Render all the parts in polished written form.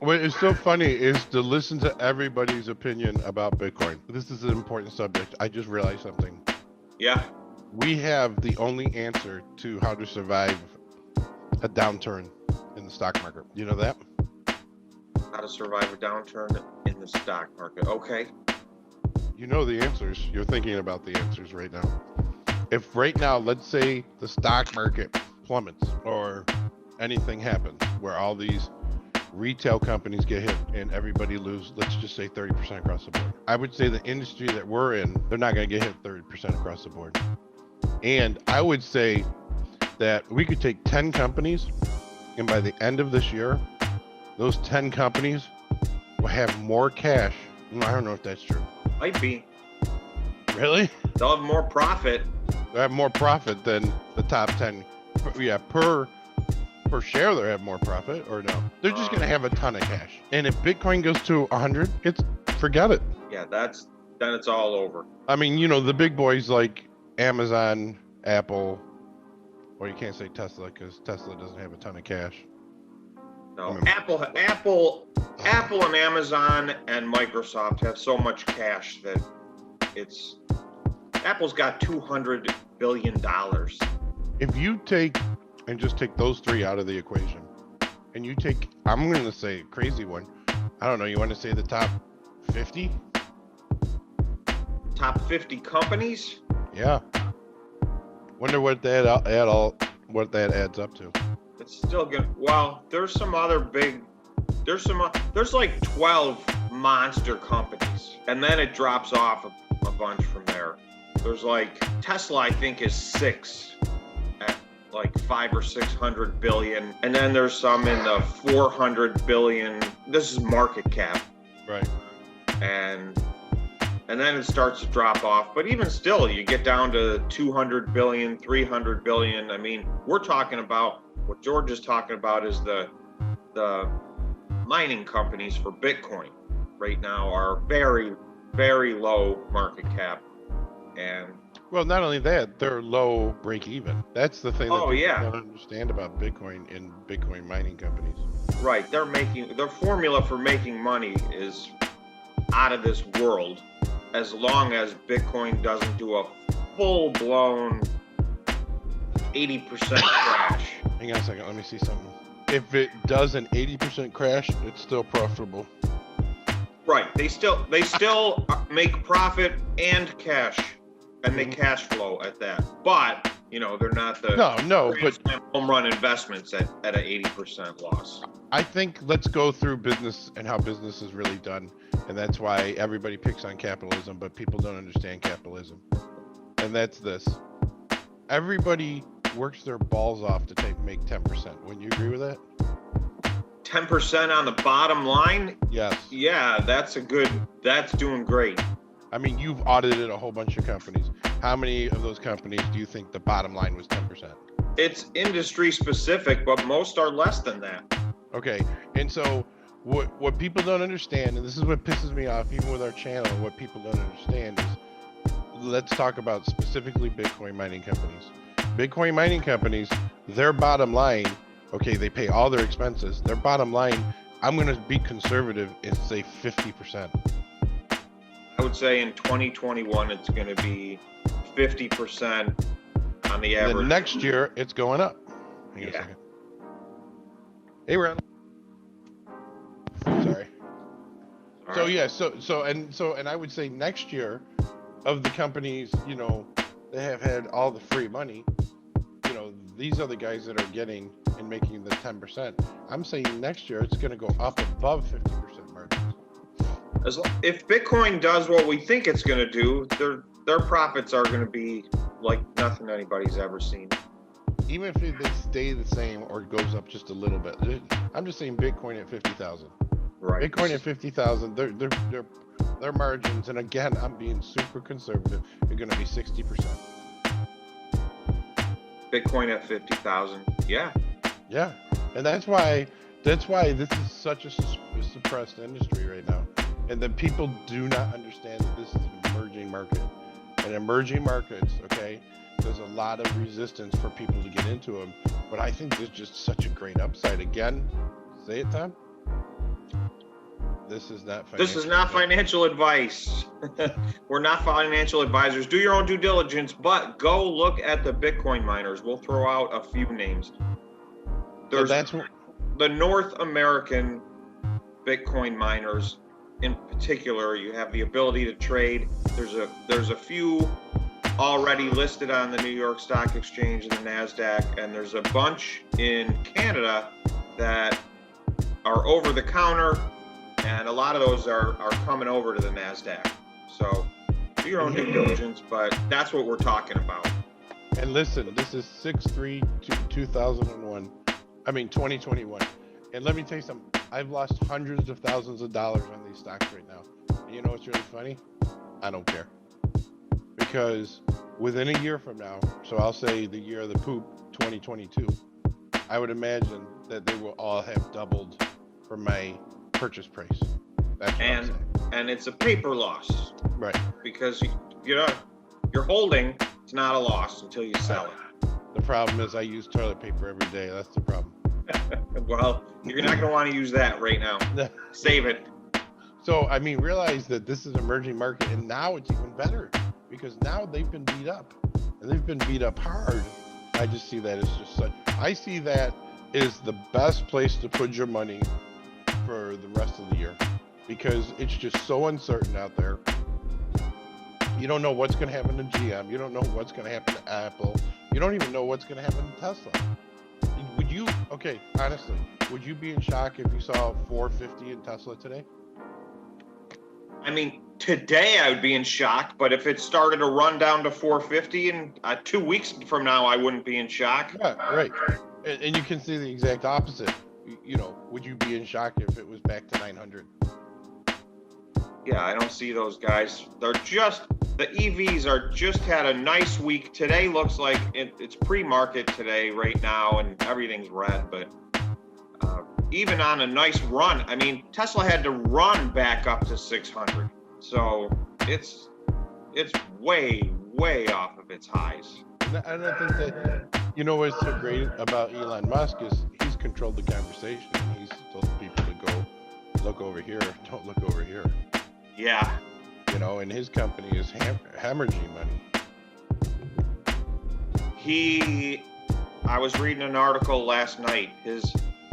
What is so funny is to listen to everybody's opinion about Bitcoin. This is an important subject. I just realized something. Yeah. We have the only answer to how to survive a downturn in the stock market. You know that? How to survive a downturn in the stock market. Okay. You know the answers. You're thinking about the answers right now. If right now, let's say the stock market plummets or anything happens where all these retail companies get hit and everybody lose, let's just say 30% across the board. I would say the industry that we're in, they're not going to get hit 30% across the board. And I would say that we could take 10 companies, and by the end of this year, those 10 companies will have more cash. I don't know if that's true. Might be. Really? They'll have more profit. They'll have more profit than the top 10. Yeah, per share they have more profit, or no? They're just going to have a ton of cash. And if Bitcoin goes to 100, forget it. Yeah, then it's all over. I mean, you know, the big boys like Amazon, Apple, or you can't say Tesla because Tesla doesn't have a ton of cash. No, I mean, Apple and Amazon and Microsoft have so much cash that Apple's got $200 billion. If you take and just take those three out of the equation, and you take, I'm going to say a crazy one. I don't know. You want to say the top 50? Top 50 companies? Yeah. Wonder what that adds up to. It's still good. Well, there's some other big. There's like 12 monster companies, and then it drops off a bunch from there. There's like Tesla, I think, is 6 at like 500 or 600 billion, and then there's some in the 400 billion. This is market cap, right? And then it starts to drop off. But even still, you get down to 200 billion, 300 billion. I mean, we're talking about what George is talking about is the mining companies for Bitcoin right now are very, very low market cap. And well, not only that, they're low break even. That's the thing that people don't understand about Bitcoin and Bitcoin mining companies. Right. Their formula for making money is out of this world as long as Bitcoin doesn't do a full-blown 80% crash. Hang on a second, let me see something. If it does an 80% crash, it's still profitable. Right. They still make profit and cash. And they cash flow at that, but you know they're not the but home run investments at an 80% loss. I think let's go through business and how business is really done, and that's why everybody picks on capitalism, but people don't understand capitalism. And that's this: everybody works their balls off to make 10%. Wouldn't you agree with that? 10% on the bottom line? Yes. Yeah, that's doing great. I mean, you've audited a whole bunch of companies. How many of those companies do you think the bottom line was 10%? It's industry specific, but most are less than that. Okay, and so what people don't understand, and this is what pisses me off, even with our channel, and what people don't understand is, let's talk about specifically Bitcoin mining companies. Bitcoin mining companies, their bottom line, okay, they pay all their expenses. Their bottom line, I'm going to be conservative and say 50%. I would say in 2021, it's going to be 50% on the average. And next year, it's going up. Hang on a second. Hey, Ron. Sorry. So yeah, so I would say next year, of the companies, you know, that have had all the free money, you know, these are the guys that are getting and making the 10%. I'm saying next year it's going to go up above 50% margins. If Bitcoin does what we think it's going to do, their profits are going to be like nothing anybody's ever seen. Even if they stay the same or goes up just a little bit. I'm just saying Bitcoin at 50,000. Right. Bitcoin at 50,000, their margins, and again, I'm being super conservative, are going to be 60%. Bitcoin at 50,000. Yeah. Yeah. And that's why this is such a suppressed industry right now. And that people do not understand that this is an emerging market. And emerging markets, okay, there's a lot of resistance for people to get into them. But I think there's just such a great upside. Again, say it, Tom? This is not financial. This is not financial advice. We're not financial advisors. Do your own due diligence, but go look at the Bitcoin miners. We'll throw out a few names. There's the North American Bitcoin miners in particular. You have the ability to trade. There's a few already listed on the New York Stock Exchange and the NASDAQ, and there's a bunch in Canada that are over the counter, and a lot of those are coming over to the NASDAQ. So do your own due diligence, but that's what we're talking about. And listen, this is 2021. And let me tell you something. I've lost hundreds of thousands of dollars on these stocks right now. And you know what's really funny? I don't care. Because within a year from now, so I'll say the year of the poop, 2022, I would imagine that they will all have doubled from my purchase price. That's what I'm saying. And it's a paper loss. Right. Because you're holding, it's not a loss until you sell it. The problem is I use toilet paper every day. That's the problem. Well, you're not going to want to use that right now. Save it. So, I mean, realize that this is an emerging market, and now it's even better because now they've been beat up, and they've been beat up hard. I just see that as just such. I see that is the best place to put your money for the rest of the year because it's just so uncertain out there. You don't know what's going to happen to GM. You don't know what's going to happen to Apple. You don't even know what's going to happen to Tesla. Would you, okay, honestly, would you be in shock if you saw 450 in Tesla today? I mean, today I would be in shock, but if it started to run down to 450 in 2 weeks from now, I wouldn't be in shock. Yeah, right. And you can see the exact opposite. You know, would you be in shock if it was back to 900? Yeah, I don't see those guys. The EVs are just had a nice week. Today looks like it's pre-market today right now, and everything's red, but even on a nice run, I mean, Tesla had to run back up to 600. So it's way, way off of its highs. And I think that, you know, what's so great about Elon Musk is he's controlled the conversation. He's told people to go look over here, don't look over here. Yeah. You know, and his company is hemorrhaging money. I was reading an article last night.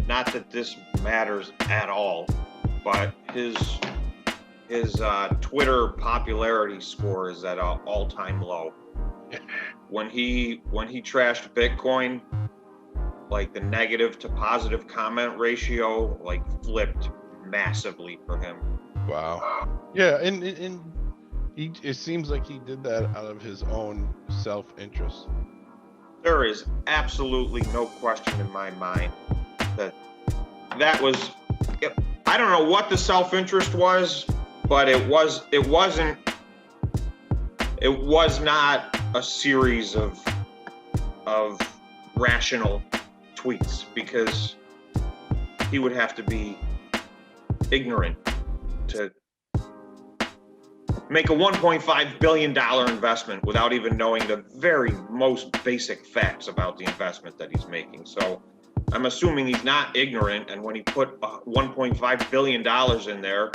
Not that this matters at all, but his Twitter popularity score is at an all-time low. When he trashed Bitcoin, like the negative to positive comment ratio like flipped massively for him. Wow. Yeah, and it seems like he did that out of his own self-interest. There is absolutely no question in my mind that was. I don't know what the self-interest was, but it was not a series of rational tweets, because he would have to be ignorant to make a $1.5 billion investment without even knowing the very most basic facts about the investment that he's making. So I'm assuming he's not ignorant, and when he put $1.5 billion in there,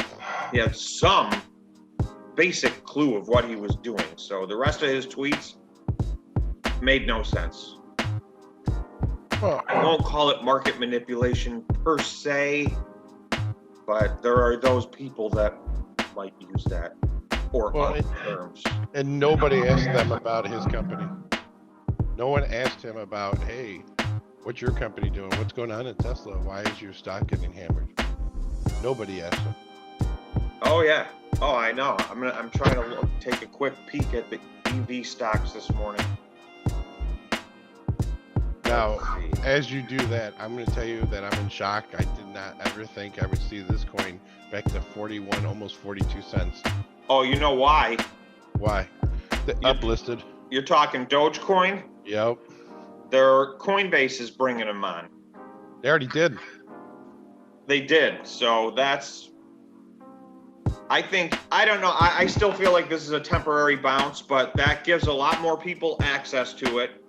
he had some basic clue of what he was doing. So the rest of his tweets made no sense. Well, I won't call it market manipulation per se, but there are those people that might use that or other terms. And nobody asked them about his company. No one asked him about, hey, what's your company doing? What's going on in Tesla? Why is your stock getting hammered? Nobody asked him. Oh yeah. Oh, I know. I'm trying to take a quick peek at the EV stocks this morning. Now, as you do that, I'm going to tell you that I'm in shock. I did not ever think I would see this coin back to 41, almost 42 cents. Oh, you know why? Why? Uplisted. You're talking Dogecoin? Yep. Their Coinbase is bringing them on. They already did. They did. So that's, I don't know. I still feel like this is a temporary bounce, but that gives a lot more people access to it.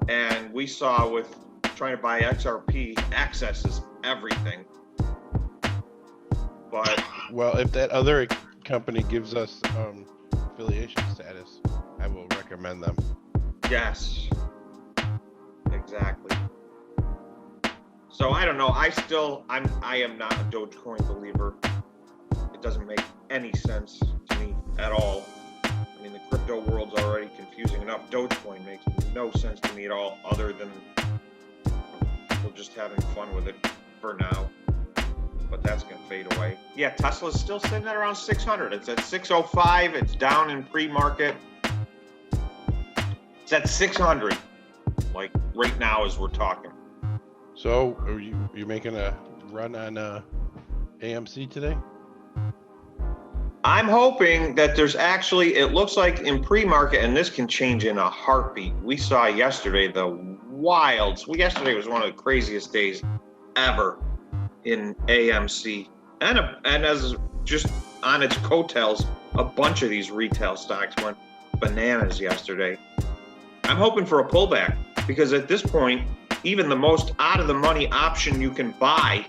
And we saw with trying to buy XRP, access is everything. But Well, if that other company gives us affiliation status, I will recommend them. yes, exactly. So I don't know. I am not a Dogecoin believer. It doesn't make any sense to me at all. I mean, the crypto world's already confusing enough. Dogecoin makes no sense to me at all, other than people just having fun with it for now. But that's going to fade away. Yeah, Tesla's still sitting at around 600. It's at 605. It's down in pre-market. It's at 600, like right now as we're talking. So, are you making a run on AMC today? I'm hoping that there's actually, it looks like in pre-market, and this can change in a heartbeat. We saw yesterday the wilds. Yesterday was one of the craziest days ever in AMC. And as just on its coattails, a bunch of these retail stocks went bananas yesterday. I'm hoping for a pullback, because at this point, even the most out of the money option you can buy,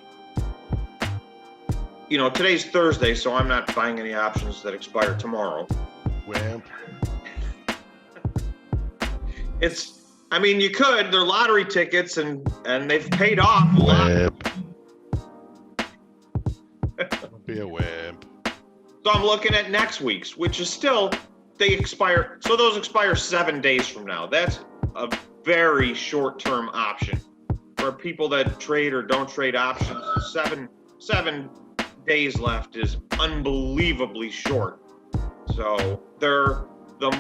you know, today's Thursday, so I'm not buying any options that expire tomorrow. Wimp. I mean, you could, they're lottery tickets and they've paid off a lot. Wimp. Don't be a wimp. So I'm looking at next week's, which is still, they expire, so those expire 7 days from now. That's a very short-term option. For people that trade or don't trade options, seven days left is unbelievably short. So the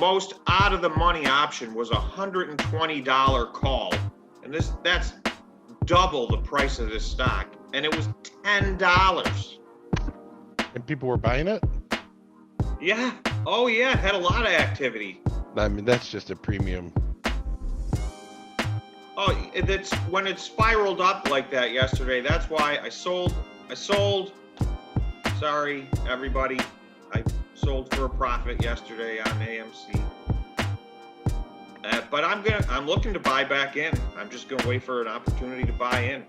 most out of the money option was $120 call. And that's double the price of this stock. And it was $10. And people were buying it? Yeah. Oh yeah, it had a lot of activity. I mean, that's just a premium. Oh, that's when it spiraled up like that yesterday. That's why I sold. Sorry, everybody. I sold for a profit yesterday on AMC. But I'm looking to buy back in. I'm just gonna wait for an opportunity to buy in.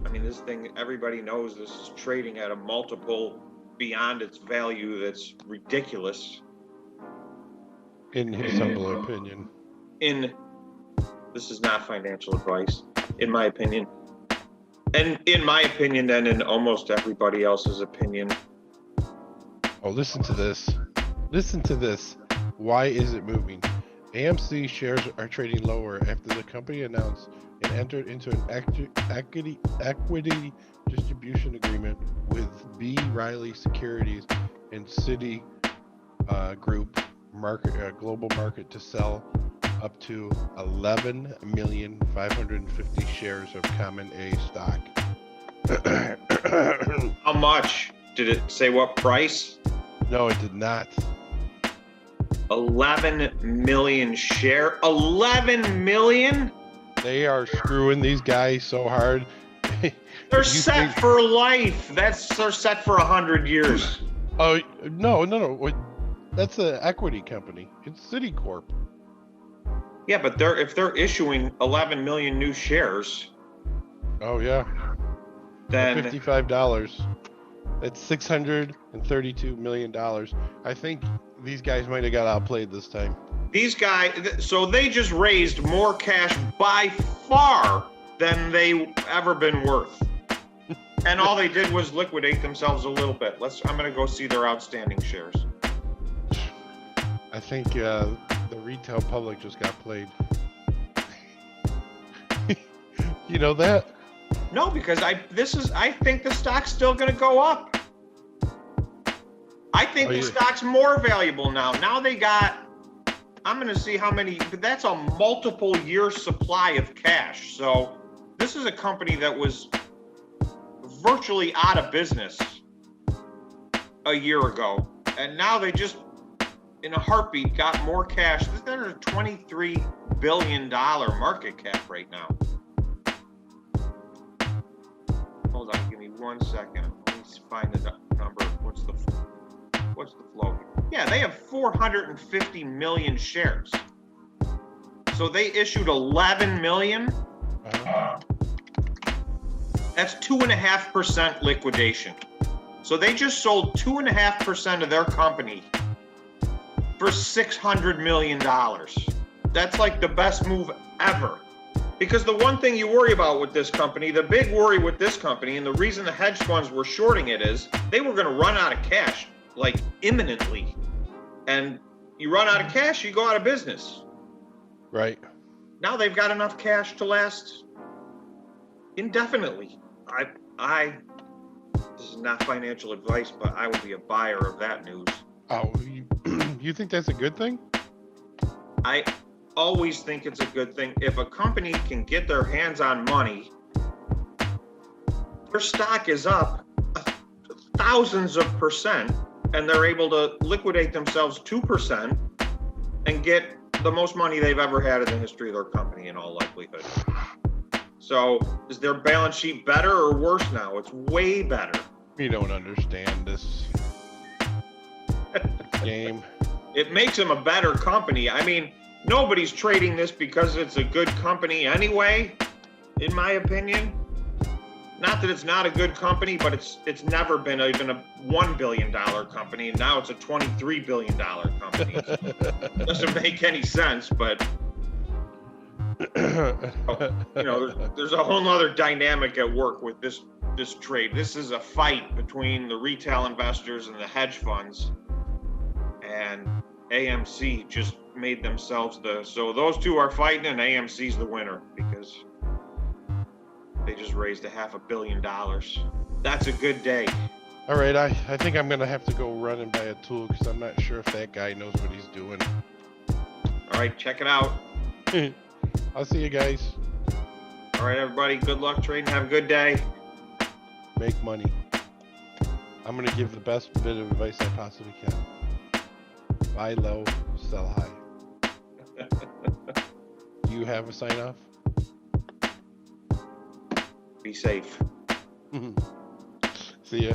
I mean, this thing, everybody knows this is trading at a multiple beyond its value that's ridiculous. In his humble opinion. This is not financial advice, in my opinion. And in my opinion, and in almost everybody else's opinion. Oh, listen to this. Listen to this. Why is it moving? AMC shares are trading lower after the company announced and entered into an equity distribution agreement with B. Riley Securities and Citi Group Global Market to sell up to 11,550,000 shares of common A stock. How much? Did it say what price? No, it did not. 11 million share. 11 million? They are screwing these guys so hard. They're set for life. They're set for 100 years. Oh, no. That's an equity company. It's Citicorp. Yeah, but if they're issuing 11 million new shares. Oh yeah. Then $55. That's $632 million. I think these guys might have got outplayed this time. These guys, so they just raised more cash by far than they ever been worth. And all they did was liquidate themselves a little bit. I'm going to go see their outstanding shares. I think the retail public just got played. You know that? No, because I think the stock's still going to go up. I think the stock's more valuable now. Now I'm going to see how many, but that's a multiple year supply of cash. So this is a company that was virtually out of business a year ago. And now they just, in a heartbeat, got more cash. They're a $23 billion market cap right now. Hold on, give me 1 second. Let me find the number. What's the flow? Yeah, they have 450 million shares. So they issued 11 million. That's 2.5% liquidation. So they just sold 2.5% of their company for $600 million. That's like the best move ever. Because the one thing you worry about with this company, the big worry with this company, and the reason the hedge funds were shorting it is they were going to run out of cash, like imminently. And you run out of cash, you go out of business. Right. Now they've got enough cash to last indefinitely. This is not financial advice, but I would be a buyer of that news. Oh, you think that's a good thing? I always think it's a good thing. If a company can get their hands on money, their stock is up thousands of percent, and they're able to liquidate themselves 2% and get the most money they've ever had in the history of their company in all likelihood. So is their balance sheet better or worse now? It's way better. You don't understand this game. It makes them a better company. I mean, nobody's trading this because it's a good company anyway, in my opinion. Not that it's not a good company, but it's never been even a $1 billion company, and now it's a $23 billion company. It doesn't make any sense, but you know, there's a whole other dynamic at work with this trade. This is a fight between the retail investors and the hedge funds, and AMC just made themselves so those two are fighting, and AMC's the winner because they just raised $500 million. That's a good day. All right, I think I'm gonna have to go run and buy a tool because I'm not sure if that guy knows what he's doing. All right, check it out. I'll see you guys. All right, everybody, good luck trading. Have a good day. Make money. I'm gonna give the best bit of advice I possibly can. Buy low, sell high. Do you have a sign off? Be safe. Mm-hmm.